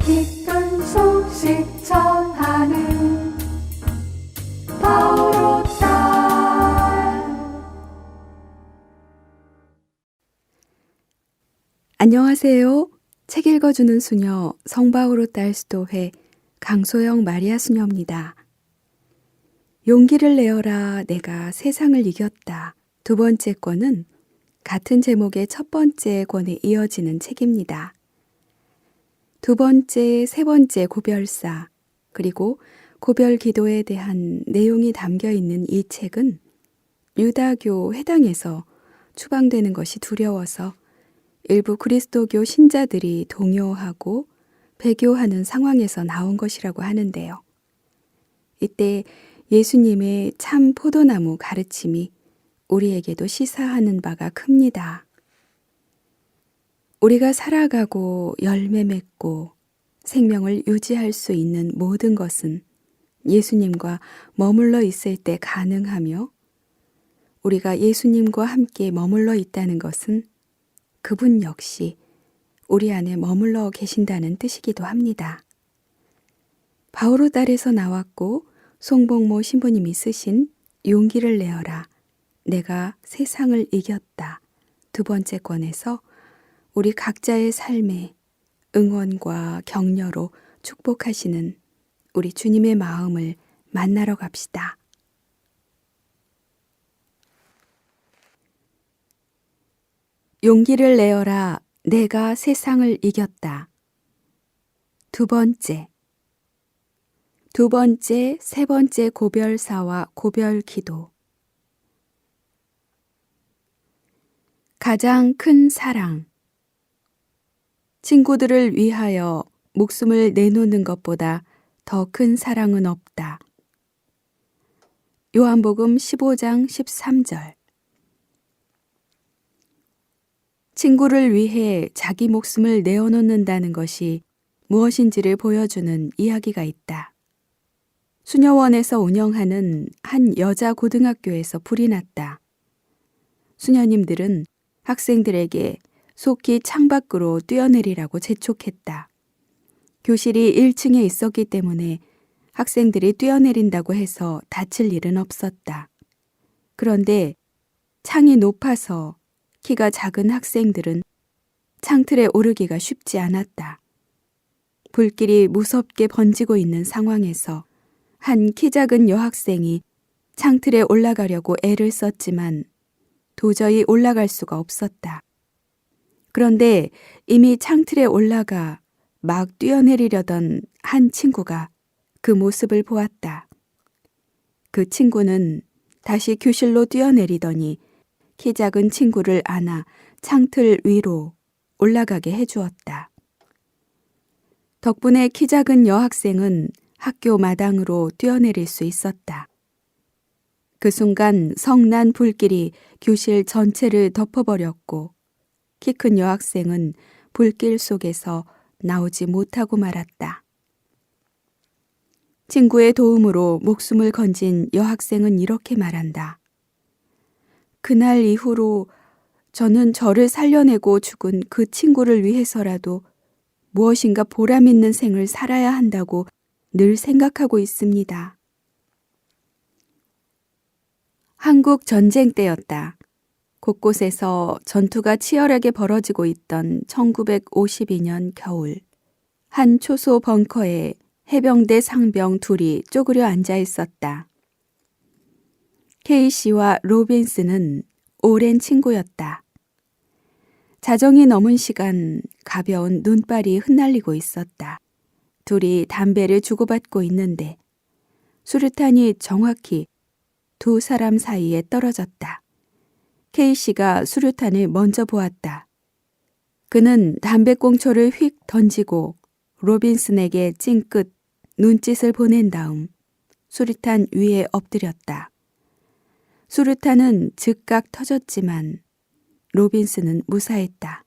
기쁜 소식 전하는 바오로딸. 안녕하세요. 책 읽어주는 수녀 성바오로딸 수도회 강소영 마리아 수녀입니다. 용기를 내어라 내가 세상을 이겼다. 두 번째 권은 같은 제목의 첫 번째 권에 이어지는 책입니다. 두 번째, 세 번째 고별사, 그리고 고별 기도에 대한 내용이 담겨 있는 이 책은 유다교 회당에서 추방되는 것이 두려워서 일부 그리스도교 신자들이 동요하고 배교하는 상황에서 나온 것이라고 하는데요. 이때 예수님의 참 포도나무 가르침이 우리에게도 시사하는 바가 큽니다. 우리가 살아가고 열매 맺고 생명을 유지할 수 있는 모든 것은 예수님과 머물러 있을 때 가능하며 우리가 예수님과 함께 머물러 있다는 것은 그분 역시 우리 안에 머물러 계신다는 뜻이기도 합니다. 바오로딸에서 나왔고 송복모 신부님이 쓰신 용기를 내어라 내가 세상을 이겼다 두 번째 권에서 우리 각자의 삶에 응원과 격려로 축복하시는 우리 주님의 마음을 만나러 갑시다. 용기를 내어라 내가 세상을 이겼다. 두 번째, 세 번째 고별사와 고별기도. 가장 큰 사랑. 친구들을 위하여 목숨을 내놓는 것보다 더 큰 사랑은 없다. 요한복음 15장 13절. 친구를 위해 자기 목숨을 내어놓는다는 것이 무엇인지를 보여주는 이야기가 있다. 수녀원에서 운영하는 한 여자 고등학교에서 불이 났다. 수녀님들은 학생들에게 속히 창밖으로 뛰어내리라고 재촉했다. 교실이 1층에 있었기 때문에 학생들이 뛰어내린다고 해서 다칠 일은 없었다. 그런데 창이 높아서 키가 작은 학생들은 창틀에 오르기가 쉽지 않았다. 불길이 무섭게 번지고 있는 상황에서 한 키 작은 여학생이 창틀에 올라가려고 애를 썼지만 도저히 올라갈 수가 없었다. 그런데 이미 창틀에 올라가 막 뛰어내리려던 한 친구가 그 모습을 보았다. 그 친구는 다시 교실로 뛰어내리더니 키 작은 친구를 안아 창틀 위로 올라가게 해주었다. 덕분에 키 작은 여학생은 학교 마당으로 뛰어내릴 수 있었다. 그 순간 성난 불길이 교실 전체를 덮어버렸고 키 큰 여학생은 불길 속에서 나오지 못하고 말았다. 친구의 도움으로 목숨을 건진 여학생은 이렇게 말한다. 그날 이후로 저는 저를 살려내고 죽은 그 친구를 위해서라도 무엇인가 보람 있는 생을 살아야 한다고 늘 생각하고 있습니다. 한국 전쟁 때였다. 곳곳에서 전투가 치열하게 벌어지고 있던 1952년 겨울, 한 초소 벙커에 해병대 상병 둘이 쪼그려 앉아 있었다. 케이씨와 로빈스는 오랜 친구였다. 자정이 넘은 시간 가벼운 눈발이 흩날리고 있었다. 둘이 담배를 주고받고 있는데 수류탄이 정확히 두 사람 사이에 떨어졌다. 케이씨가 수류탄을 먼저 보았다. 그는 담배꽁초를 휙 던지고 로빈슨에게 찡긋 눈짓을 보낸 다음 수류탄 위에 엎드렸다. 수류탄은 즉각 터졌지만 로빈슨은 무사했다.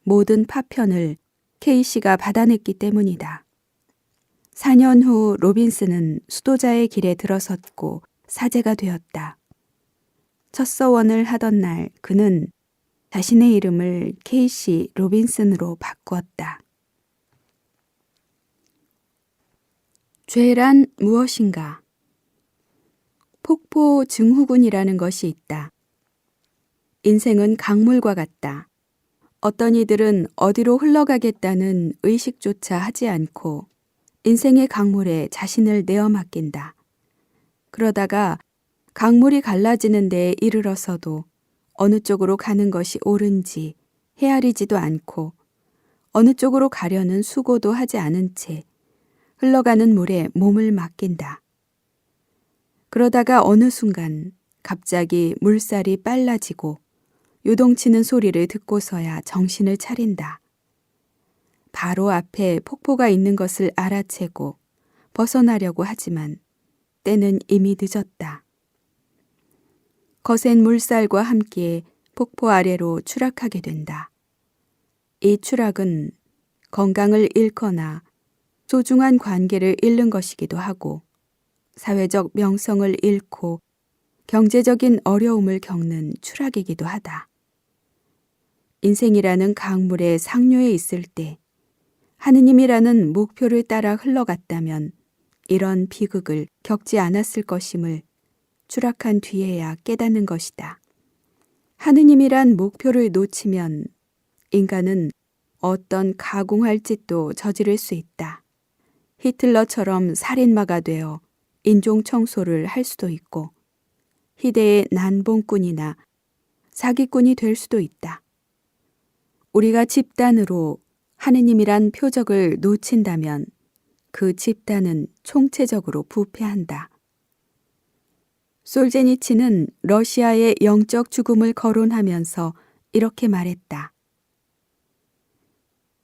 모든 파편을 케이씨가 받아냈기 때문이다. 4년 후 로빈슨은 수도자의 길에 들어섰고 사제가 되었다. 첫 서원을 하던 날 그는 자신의 이름을 케이시 로빈슨으로 바꾸었다. 죄란 무엇인가? 폭포 증후군이라는 것이 있다. 인생은 강물과 같다. 어떤 이들은 어디로 흘러가겠다는 의식조차 하지 않고 인생의 강물에 자신을 내어 맡긴다. 그러다가 강물이 갈라지는 데에 이르러서도 어느 쪽으로 가는 것이 옳은지 헤아리지도 않고 어느 쪽으로 가려는 수고도 하지 않은 채 흘러가는 물에 몸을 맡긴다. 그러다가 어느 순간 갑자기 물살이 빨라지고 요동치는 소리를 듣고서야 정신을 차린다. 바로 앞에 폭포가 있는 것을 알아채고 벗어나려고 하지만 때는 이미 늦었다. 거센 물살과 함께 폭포 아래로 추락하게 된다. 이 추락은 건강을 잃거나 소중한 관계를 잃는 것이기도 하고 사회적 명성을 잃고 경제적인 어려움을 겪는 추락이기도 하다. 인생이라는 강물의 상류에 있을 때 하느님이라는 목표를 따라 흘러갔다면 이런 비극을 겪지 않았을 것임을 추락한 뒤에야 깨닫는 것이다. 하느님이란 목표를 놓치면 인간은 어떤 가공할 짓도 저지를 수 있다. 히틀러처럼 살인마가 되어 인종 청소를 할 수도 있고 희대의 난봉꾼이나 사기꾼이 될 수도 있다. 우리가 집단으로 하느님이란 표적을 놓친다면 그 집단은 총체적으로 부패한다. 솔제니치는 러시아의 영적 죽음을 거론하면서 이렇게 말했다.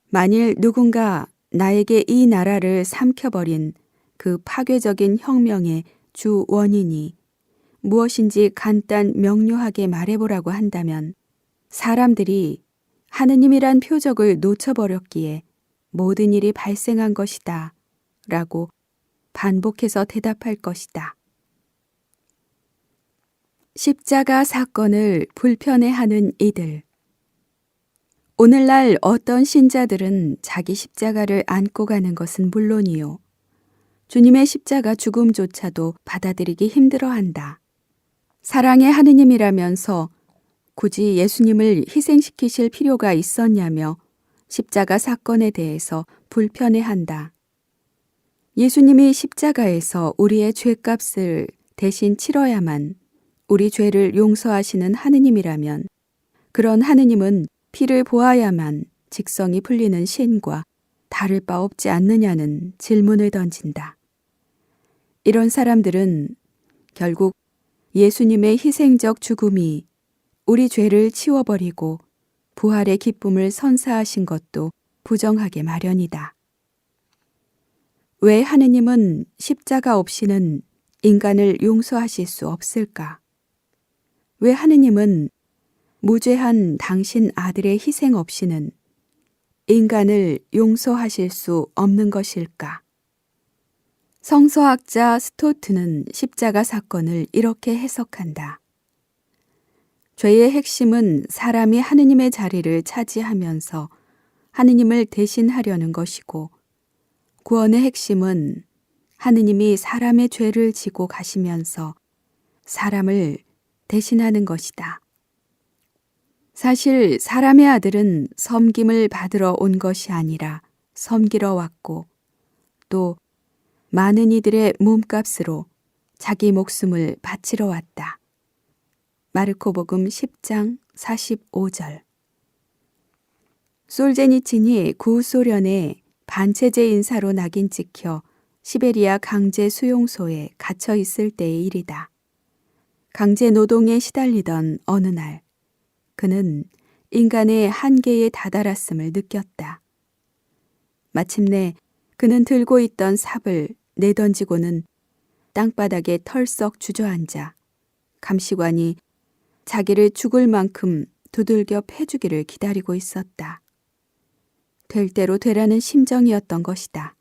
만일 누군가 나에게 이 나라를 삼켜버린 그 파괴적인 혁명의 주 원인이 무엇인지 간단 명료하게 말해보라고 한다면 사람들이 하느님이란 표적을 놓쳐버렸기에 모든 일이 발생한 것이다 라고 반복해서 대답할 것이다. 십자가 사건을 불편해하는 이들. 오늘날 어떤 신자들은 자기 십자가를 안고 가는 것은 물론이요. 주님의 십자가 죽음조차도 받아들이기 힘들어한다. 사랑의 하느님이라면서 굳이 예수님을 희생시키실 필요가 있었냐며 십자가 사건에 대해서 불편해한다. 예수님이 십자가에서 우리의 죄값을 대신 치러야만 우리 죄를 용서하시는 하느님이라면 그런 하느님은 피를 보아야만 직성이 풀리는 신과 다를 바 없지 않느냐는 질문을 던진다. 이런 사람들은 결국 예수님의 희생적 죽음이 우리 죄를 치워버리고 부활의 기쁨을 선사하신 것도 부정하게 마련이다. 왜 하느님은 십자가 없이는 인간을 용서하실 수 없을까? 왜 하느님은 무죄한 당신 아들의 희생 없이는 인간을 용서하실 수 없는 것일까? 성서학자 스토트는 십자가 사건을 이렇게 해석한다. 죄의 핵심은 사람이 하느님의 자리를 차지하면서 하느님을 대신하려는 것이고 구원의 핵심은 하느님이 사람의 죄를 지고 가시면서 사람을 대신하는 것이다. 사실 사람의 아들은 섬김을 받으러 온 것이 아니라 섬기러 왔고 또 많은 이들의 몸값으로 자기 목숨을 바치러 왔다. 마르코복음 10장 45절. 솔제니친이 구소련의 반체제 인사로 낙인 찍혀 시베리아 강제 수용소에 갇혀 있을 때의 일이다. 강제 노동에 시달리던 어느 날 그는 인간의 한계에 다다랐음을 느꼈다. 마침내 그는 들고 있던 삽을 내던지고는 땅바닥에 털썩 주저앉아 감시관이 자기를 죽을 만큼 두들겨 패주기를 기다리고 있었다. 될 대로 되라는 심정이었던 것이다.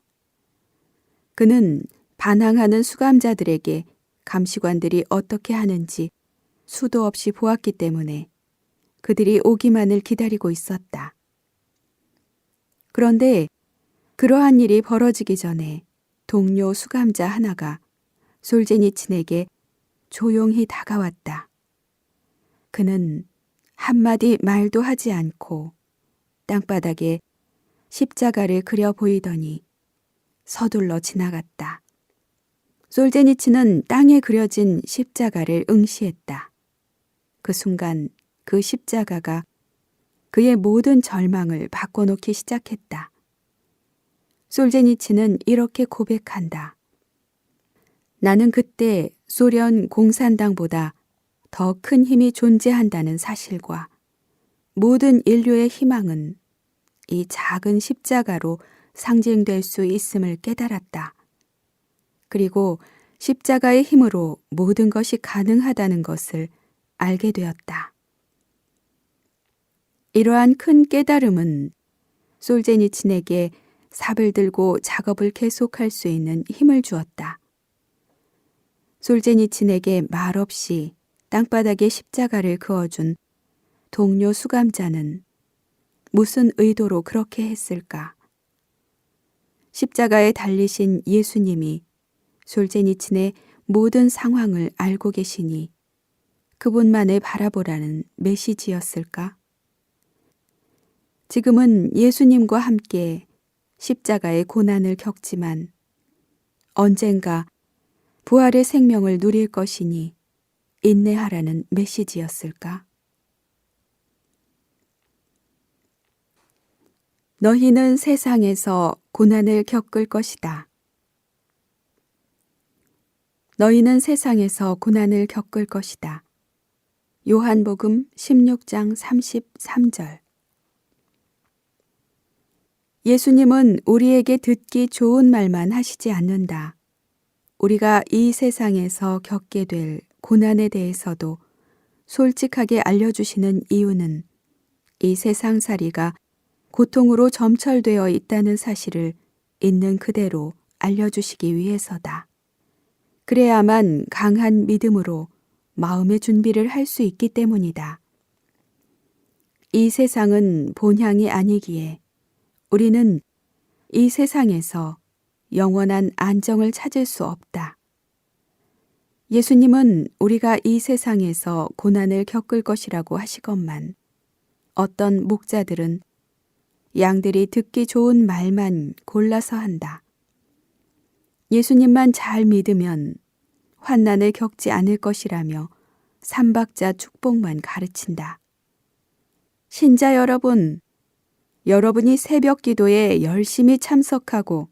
그는 반항하는 수감자들에게 감시관들이 어떻게 하는지 수도 없이 보았기 때문에 그들이 오기만을 기다리고 있었다. 그런데 그러한 일이 벌어지기 전에 동료 수감자 하나가 솔제니친에게 조용히 다가왔다. 그는 한마디 말도 하지 않고 땅바닥에 십자가를 그려 보이더니 서둘러 지나갔다. 솔제니친은 땅에 그려진 십자가를 응시했다. 그 순간 그 십자가가 그의 모든 절망을 바꿔놓기 시작했다. 솔제니친은 이렇게 고백한다. 나는 그때 소련 공산당보다 더 큰 힘이 존재한다는 사실과 모든 인류의 희망은 이 작은 십자가로 상징될 수 있음을 깨달았다. 그리고 십자가의 힘으로 모든 것이 가능하다는 것을 알게 되었다. 이러한 큰 깨달음은 솔제니친에게 삽을 들고 작업을 계속할 수 있는 힘을 주었다. 솔제니친에게 말없이 땅바닥에 십자가를 그어준 동료 수감자는 무슨 의도로 그렇게 했을까? 십자가에 달리신 예수님이 솔제니친의 모든 상황을 알고 계시니 그분만을 바라보라는 메시지였을까? 지금은 예수님과 함께 십자가의 고난을 겪지만 언젠가 부활의 생명을 누릴 것이니 인내하라는 메시지였을까? 너희는 세상에서 고난을 겪을 것이다. 너희는 세상에서 고난을 겪을 것이다. 요한복음 16장 33절. 예수님은 우리에게 듣기 좋은 말만 하시지 않는다. 우리가 이 세상에서 겪게 될 고난에 대해서도 솔직하게 알려주시는 이유는 이 세상살이가 고통으로 점철되어 있다는 사실을 있는 그대로 알려주시기 위해서다. 그래야만 강한 믿음으로 마음의 준비를 할 수 있기 때문이다. 이 세상은 본향이 아니기에 우리는 이 세상에서 영원한 안정을 찾을 수 없다. 예수님은 우리가 이 세상에서 고난을 겪을 것이라고 하시건만 어떤 목자들은 양들이 듣기 좋은 말만 골라서 한다. 예수님만 잘 믿으면 환난을 겪지 않을 것이라며 삼박자 축복만 가르친다. 신자 여러분, 여러분이 새벽 기도에 열심히 참석하고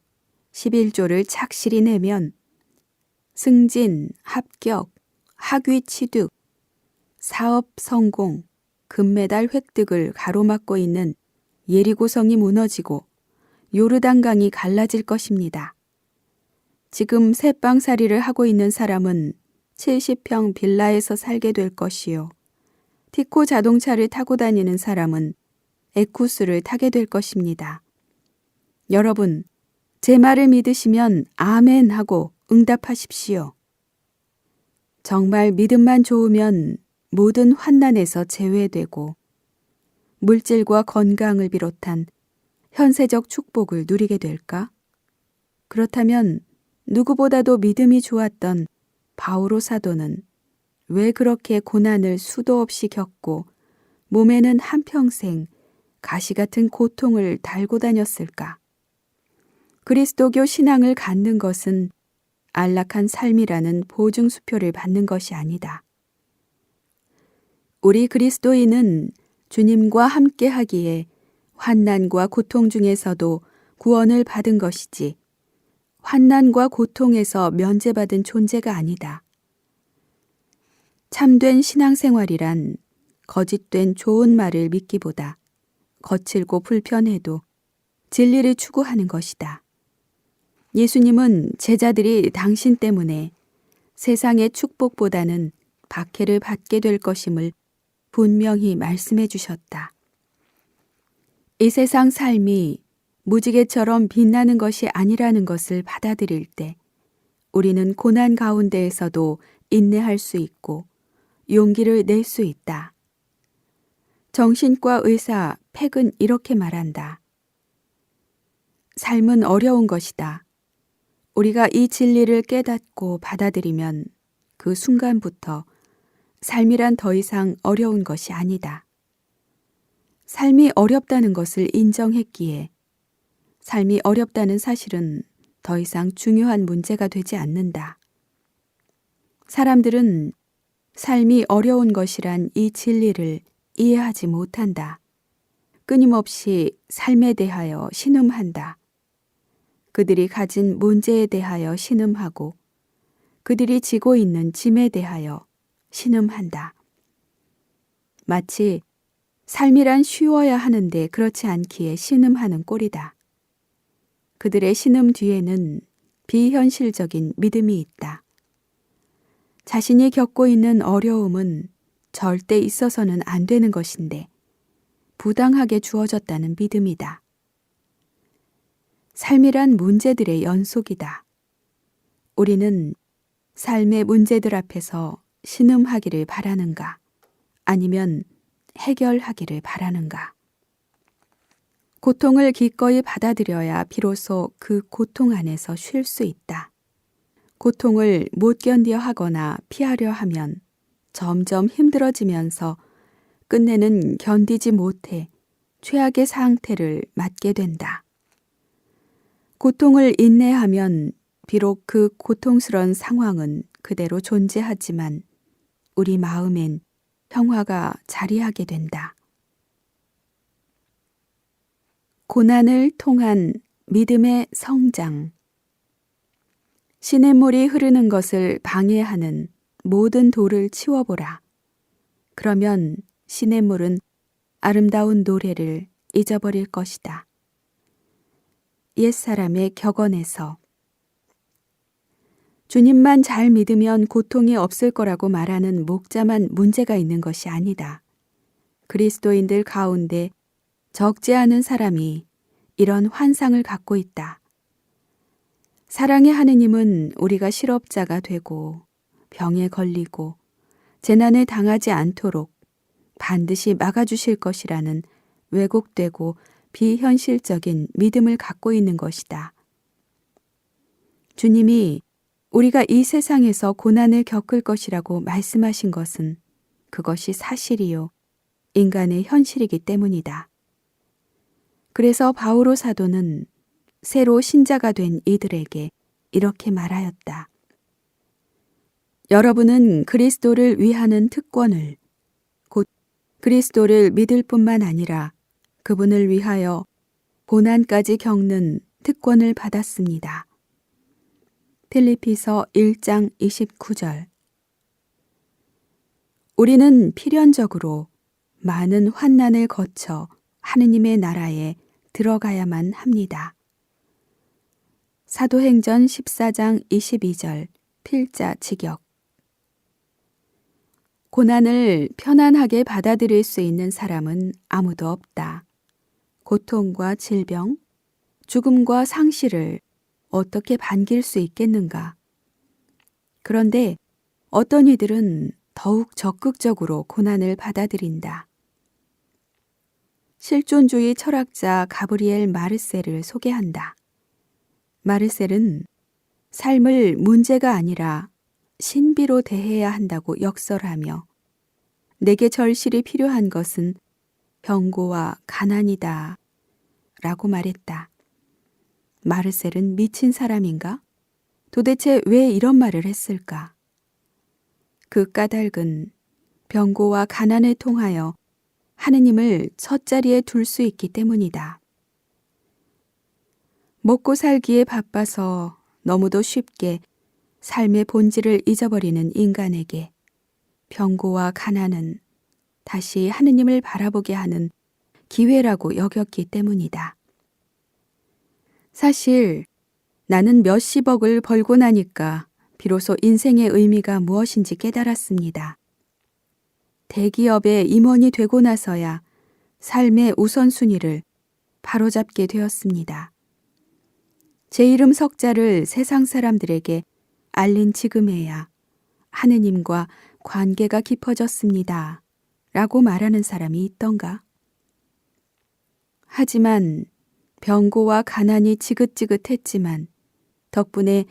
11조를 착실히 내면 승진, 합격, 학위 취득, 사업 성공, 금메달 획득을 가로막고 있는 예리고성이 무너지고 요르단강이 갈라질 것입니다. 지금 새빵살이를 하고 있는 사람은 70평 빌라에서 살게 될 것이요. 티코 자동차를 타고 다니는 사람은 에쿠스를 타게 될 것입니다. 여러분, 제 말을 믿으시면 아멘 하고 응답하십시오. 정말 믿음만 좋으면 모든 환난에서 제외되고 물질과 건강을 비롯한 현세적 축복을 누리게 될까? 그렇다면 누구보다도 믿음이 좋았던 바오로 사도는 왜 그렇게 고난을 수도 없이 겪고 몸에는 한평생 가시 같은 고통을 달고 다녔을까? 그리스도교 신앙을 갖는 것은 안락한 삶이라는 보증수표를 받는 것이 아니다. 우리 그리스도인은 주님과 함께 하기에 환난과 고통 중에서도 구원을 받은 것이지 환난과 고통에서 면제받은 존재가 아니다. 참된 신앙생활이란 거짓된 좋은 말을 믿기보다 거칠고 불편해도 진리를 추구하는 것이다. 예수님은 제자들이 당신 때문에 세상의 축복보다는 박해를 받게 될 것임을 분명히 말씀해 주셨다. 이 세상 삶이 무지개처럼 빛나는 것이 아니라는 것을 받아들일 때 우리는 고난 가운데에서도 인내할 수 있고 용기를 낼 수 있다. 정신과 의사 팩은 이렇게 말한다. 삶은 어려운 것이다. 우리가 이 진리를 깨닫고 받아들이면 그 순간부터 삶이란 더 이상 어려운 것이 아니다. 삶이 어렵다는 것을 인정했기에 삶이 어렵다는 사실은 더 이상 중요한 문제가 되지 않는다. 사람들은 삶이 어려운 것이란 이 진리를 이해하지 못한다. 끊임없이 삶에 대하여 신음한다. 그들이 가진 문제에 대하여 신음하고 그들이 지고 있는 짐에 대하여 신음한다. 마치 삶이란 쉬워야 하는데 그렇지 않기에 신음하는 꼴이다. 그들의 신음 뒤에는 비현실적인 믿음이 있다. 자신이 겪고 있는 어려움은 절대 있어서는 안 되는 것인데 부당하게 주어졌다는 믿음이다. 삶이란 문제들의 연속이다. 우리는 삶의 문제들 앞에서 신음하기를 바라는가? 아니면 해결하기를 바라는가? 고통을 기꺼이 받아들여야 비로소 그 고통 안에서 쉴 수 있다. 고통을 못 견뎌 하거나 피하려 하면 점점 힘들어지면서 끝내는 견디지 못해 최악의 상태를 맞게 된다. 고통을 인내하면 비록 그 고통스러운 상황은 그대로 존재하지만 우리 마음엔 평화가 자리하게 된다. 고난을 통한 믿음의 성장. 시냇물이 흐르는 것을 방해하는 모든 돌을 치워보라. 그러면 시냇물은 아름다운 노래를 잊어버릴 것이다. 옛사람의 격언에서 주님만 잘 믿으면 고통이 없을 거라고 말하는 목자만 문제가 있는 것이 아니다. 그리스도인들 가운데 적지 않은 사람이 이런 환상을 갖고 있다. 사랑의 하느님은 우리가 실업자가 되고 병에 걸리고 재난을 당하지 않도록 반드시 막아주실 것이라는 왜곡되고 비현실적인 믿음을 갖고 있는 것이다. 주님이 우리가 이 세상에서 고난을 겪을 것이라고 말씀하신 것은 그것이 사실이요, 인간의 현실이기 때문이다. 그래서 바오로 사도는 새로 신자가 된 이들에게 이렇게 말하였다. 여러분은 그리스도를 위하는 특권을, 곧 그리스도를 믿을 뿐만 아니라 그분을 위하여 고난까지 겪는 특권을 받았습니다. 필리피서 1장 29절. 우리는 필연적으로 많은 환난을 거쳐 하느님의 나라에 들어가야만 합니다. 사도행전 14장 22절 필자 직역. 고난을 편안하게 받아들일 수 있는 사람은 아무도 없다. 고통과 질병, 죽음과 상실을 어떻게 반길 수 있겠는가? 그런데 어떤 이들은 더욱 적극적으로 고난을 받아들인다. 실존주의 철학자 가브리엘 마르셀을 소개한다. 마르셀은 삶을 문제가 아니라 신비로 대해야 한다고 역설하며 내게 절실히 필요한 것은 병고와 가난이다 라고 말했다. 마르셀은 미친 사람인가? 도대체 왜 이런 말을 했을까? 그 까닭은 병고와 가난을 통하여 하느님을 첫자리에 둘 수 있기 때문이다. 먹고 살기에 바빠서 너무도 쉽게 삶의 본질을 잊어버리는 인간에게 병고와 가난은 다시 하느님을 바라보게 하는 기회라고 여겼기 때문이다. 사실 나는 몇십억을 벌고 나니까 비로소 인생의 의미가 무엇인지 깨달았습니다. 대기업의 임원이 되고 나서야 삶의 우선순위를 바로잡게 되었습니다. 제 이름 석자를 세상 사람들에게 알린 지금에야 하느님과 관계가 깊어졌습니다. 라고 말하는 사람이 있던가? 하지만 병고와 가난이 지긋지긋했지만 덕분에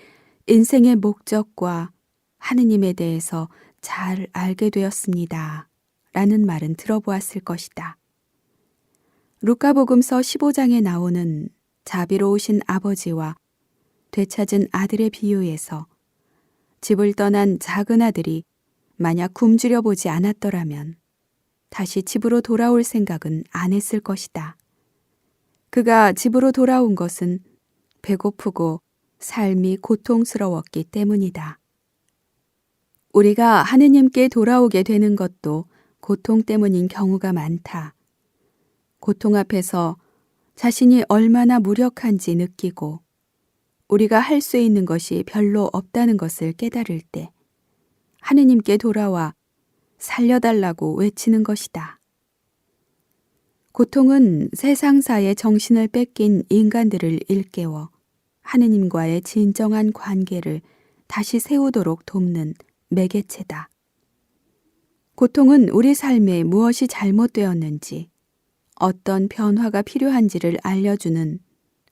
인생의 목적과 하느님에 대해서 잘 알게 되었습니다. 라는 말은 들어보았을 것이다. 루카복음서 15장에 나오는 자비로우신 아버지와 되찾은 아들의 비유에서 집을 떠난 작은 아들이 만약 굶주려 보지 않았더라면 다시 집으로 돌아올 생각은 안 했을 것이다. 그가 집으로 돌아온 것은 배고프고 삶이 고통스러웠기 때문이다. 우리가 하느님께 돌아오게 되는 것도 고통 때문인 경우가 많다. 고통 앞에서 자신이 얼마나 무력한지 느끼고 우리가 할 수 있는 것이 별로 없다는 것을 깨달을 때 하느님께 돌아와 살려달라고 외치는 것이다. 고통은 세상사의 정신을 뺏긴 인간들을 일깨워 하느님과의 진정한 관계를 다시 세우도록 돕는 매개체다. 고통은 우리 삶에 무엇이 잘못되었는지, 어떤 변화가 필요한지를 알려주는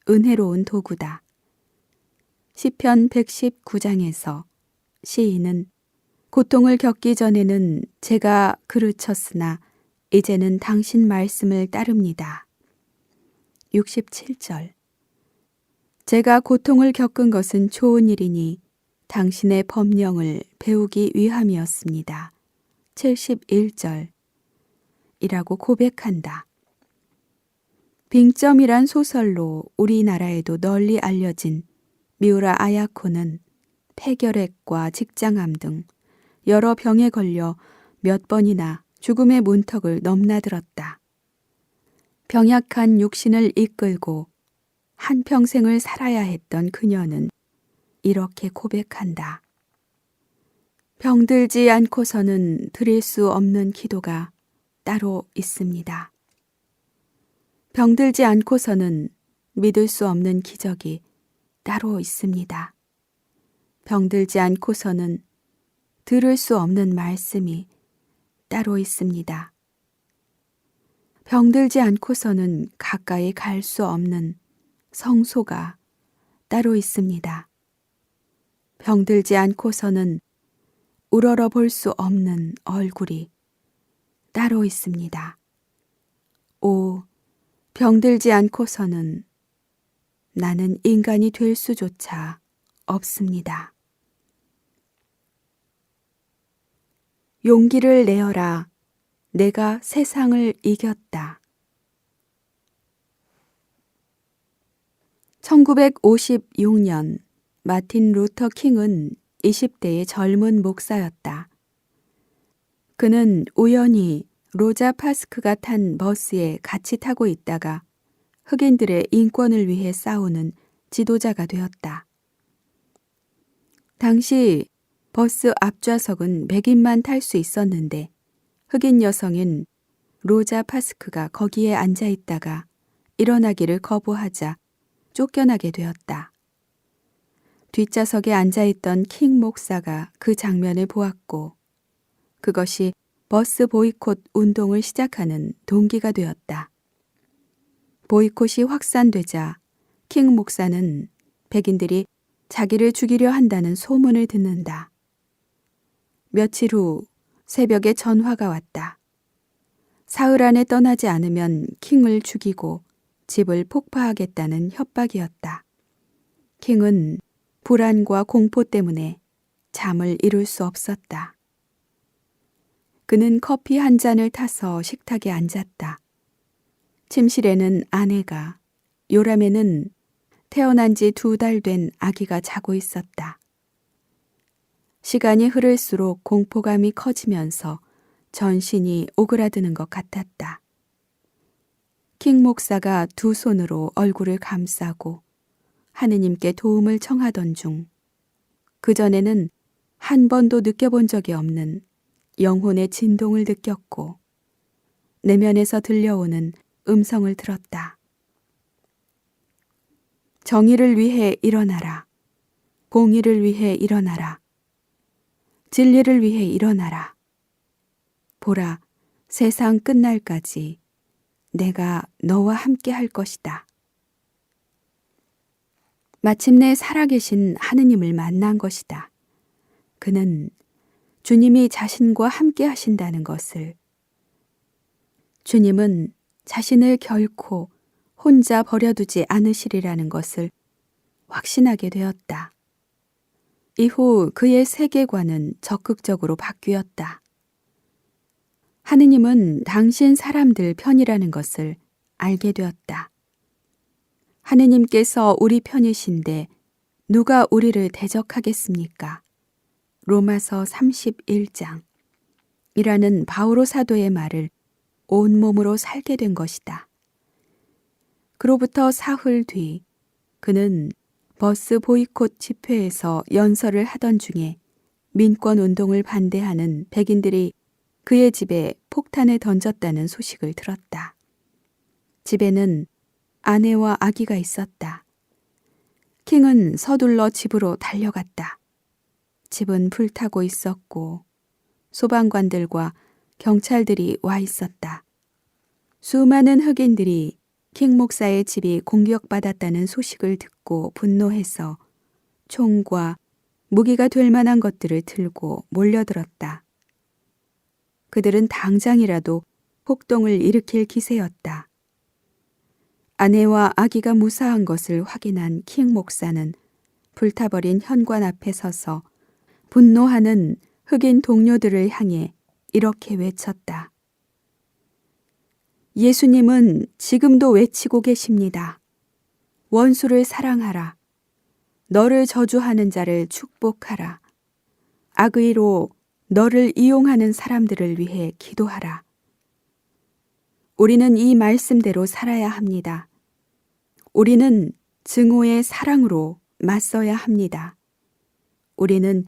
은혜로운 도구다. 시편 119장에서 시인은 고통을 겪기 전에는 제가 그르쳤으나 이제는 당신 말씀을 따릅니다. 67절 제가 고통을 겪은 것은 좋은 일이니 당신의 법령을 배우기 위함이었습니다. 71절 이라고 고백한다. 빙점이란 소설로 우리나라에도 널리 알려진 미우라 아야코는 폐결핵과 직장암 등 여러 병에 걸려 몇 번이나 죽음의 문턱을 넘나들었다. 병약한 육신을 이끌고 한평생을 살아야 했던 그녀는 이렇게 고백한다. 병들지 않고서는 드릴 수 없는 기도가 따로 있습니다. 병들지 않고서는 믿을 수 없는 기적이 따로 있습니다. 병들지 않고서는 들을 수 없는 말씀이 따로 있습니다. 병들지 않고서는 가까이 갈 수 없는 성소가 따로 있습니다. 병들지 않고서는 우러러 볼 수 없는 얼굴이 따로 있습니다. 오, 병들지 않고서는 나는 인간이 될 수조차 없습니다. 용기를 내어라. 내가 세상을 이겼다. 1956년 마틴 루터 킹은 20대의 젊은 목사였다. 그는 우연히 로자 파스크가 탄 버스에 같이 타고 있다가 흑인들의 인권을 위해 싸우는 지도자가 되었다. 당시 버스 앞좌석은 백인만 탈 수 있었는데 흑인 여성인 로자 파스크가 거기에 앉아 있다가 일어나기를 거부하자 쫓겨나게 되었다. 뒷좌석에 앉아있던 킹 목사가 그 장면을 보았고 그것이 버스 보이콧 운동을 시작하는 동기가 되었다. 보이콧이 확산되자 킹 목사는 백인들이 자기를 죽이려 한다는 소문을 듣는다. 며칠 후 새벽에 전화가 왔다. 사흘 안에 떠나지 않으면 킹을 죽이고 집을 폭파하겠다는 협박이었다. 킹은 불안과 공포 때문에 잠을 이룰 수 없었다. 그는 커피 한 잔을 타서 식탁에 앉았다. 침실에는 아내가, 요람에는 태어난 지 2달 된 아기가 자고 있었다. 시간이 흐를수록 공포감이 커지면서 전신이 오그라드는 것 같았다. 킹 목사가 두 손으로 얼굴을 감싸고 하느님께 도움을 청하던 중 그전에는 한 번도 느껴본 적이 없는 영혼의 진동을 느꼈고 내면에서 들려오는 음성을 들었다. 정의를 위해 일어나라. 공의를 위해 일어나라. 진리를 위해 일어나라. 보라, 세상 끝날까지 내가 너와 함께 할 것이다. 마침내 살아계신 하느님을 만난 것이다. 그는 주님이 자신과 함께 하신다는 것을, 주님은 자신을 결코 혼자 버려두지 않으시리라는 것을 확신하게 되었다. 이후 그의 세계관은 적극적으로 바뀌었다. 하느님은 당신 사람들 편이라는 것을 알게 되었다. 하느님께서 우리 편이신데 누가 우리를 대적하겠습니까? 로마서 31장 이라는 바오로 사도의 말을 온몸으로 살게 된 것이다. 그로부터 사흘 뒤 그는 버스 보이콧 집회에서 연설을 하던 중에 민권 운동을 반대하는 백인들이 그의 집에 폭탄을 던졌다는 소식을 들었다. 집에는 아내와 아기가 있었다. 킹은 서둘러 집으로 달려갔다. 집은 불타고 있었고 소방관들과 경찰들이 와 있었다. 수많은 흑인들이 킹 목사의 집이 공격받았다는 소식을 듣고 분노해서 총과 무기가 될 만한 것들을 들고 몰려들었다. 그들은 당장이라도 폭동을 일으킬 기세였다. 아내와 아기가 무사한 것을 확인한 킹 목사는 불타버린 현관 앞에 서서 분노하는 흑인 동료들을 향해 이렇게 외쳤다. 예수님은 지금도 외치고 계십니다. 원수를 사랑하라. 너를 저주하는 자를 축복하라. 악의로 너를 이용하는 사람들을 위해 기도하라. 우리는 이 말씀대로 살아야 합니다. 우리는 증오의 사랑으로 맞서야 합니다. 우리는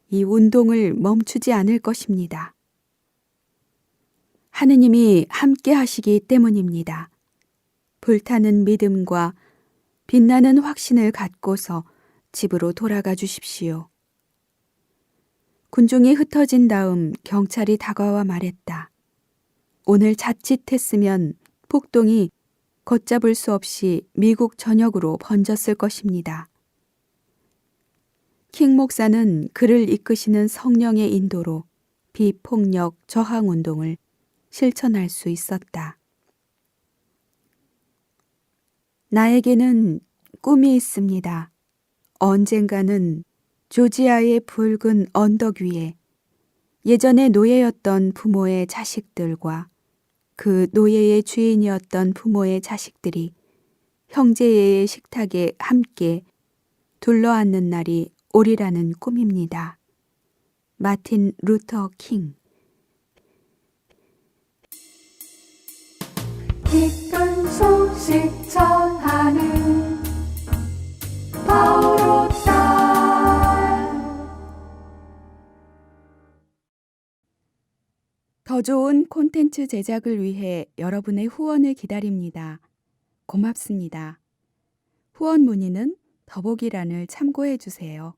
이 운동을 멈추지 않을 것입니다. 하느님이 함께 하시기 때문입니다. 불타는 믿음과 빛나는 확신을 갖고서 집으로 돌아가 주십시오. 군중이 흩어진 다음 경찰이 다가와 말했다. 오늘 자칫했으면 폭동이 걷잡을 수 없이 미국 전역으로 번졌을 것입니다. 킹 목사는 그를 이끄시는 성령의 인도로 비폭력 저항 운동을 실천할 수 있었다. 나에게는 꿈이 있습니다. 언젠가는 조지아의 붉은 언덕 위에 예전에 노예였던 부모의 자식들과 그 노예의 주인이었던 부모의 자식들이 형제의 식탁에 함께 둘러앉는 날이 오리라는 꿈입니다. 마틴 루터 킹. 기쁜 소식 전하는 바오로 딸. 더 좋은 콘텐츠 제작을 위해 여러분의 후원을 기다립니다. 고맙습니다. 후원 문의는 더보기란을 참고해 주세요.